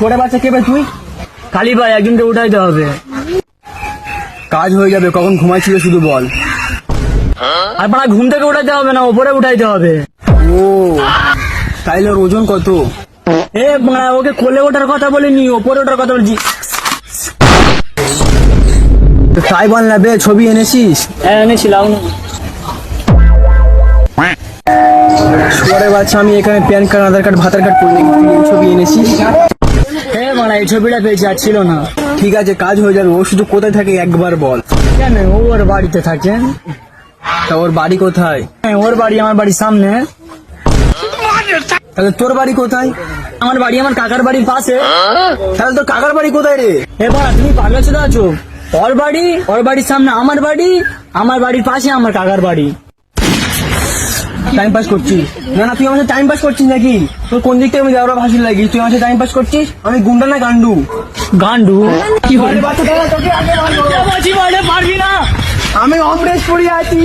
ছোড়ে বাচ্চা কেবে তুই? খালি ভাই একজনকে উঠাইতে হবে। কাজ হয়ে যাবে, কখন ঘুমাইছিল শুধু বল। আর বাড়া ঘুম থেকে উঠাইতে হবে না, ওপরে উঠাইতে হবে। ও তাইলে ওর ওজন কত? এ বাড়া ওকে কোলে ওঠার কথা বলিনি, ওপরে ওঠার কথা বলছি। তাই বল না বে, ছবি এনেছিস? হ্যাঁ এনেছিলাম। ছোড়ে বাচ্চা, আমি এখানে প্যান কার্ড, আধার কার্ড, ভাতার কার্ড করে তুই এই ছবি এনেছিস? হ্যাঁ বাড়া এই ছবিটা পেয়েছি, আর ছিল না। ঠিক আছে, কাজ হয়ে যাবে। ও শুধু কোথায় থাকে একবার বল। কেন ও ওর বাড়িতে থাকে? তা ওর বাড়ি কোথায়? হ্যাঁ ওর বাড়ি আমার বাড়ির সামনে। তাহলে তোর বাড়ি কোথায়? আমার বাড়ি আমার কাকার বাড়ির পাশে। তাহলে তোর কাকার বাড়ি কোথায় রে? এ বাড়া তুমি পাগল চোদা আছো? ওর বাড়ির সামনে আমার বাড়ি, আমার বাড়ির পাশে আমার কাকার বাড়ি। টাইম পাস করছিস? না না, তুই আমার সাথে টাইম পাস করছিস নাকি? তোর কোন দিক থেকে আমি দেওয়া ভাসির লাগি? তুই আমার সাথে টাইম পাস করছিস? আমি গুন্ডা না গান্ডু? গান্ডু কি আরে বাচ্চা, দাঁড়া, তোকে আগে মারবো। পারবি না। আমি অমরেশ পড়ে আছি।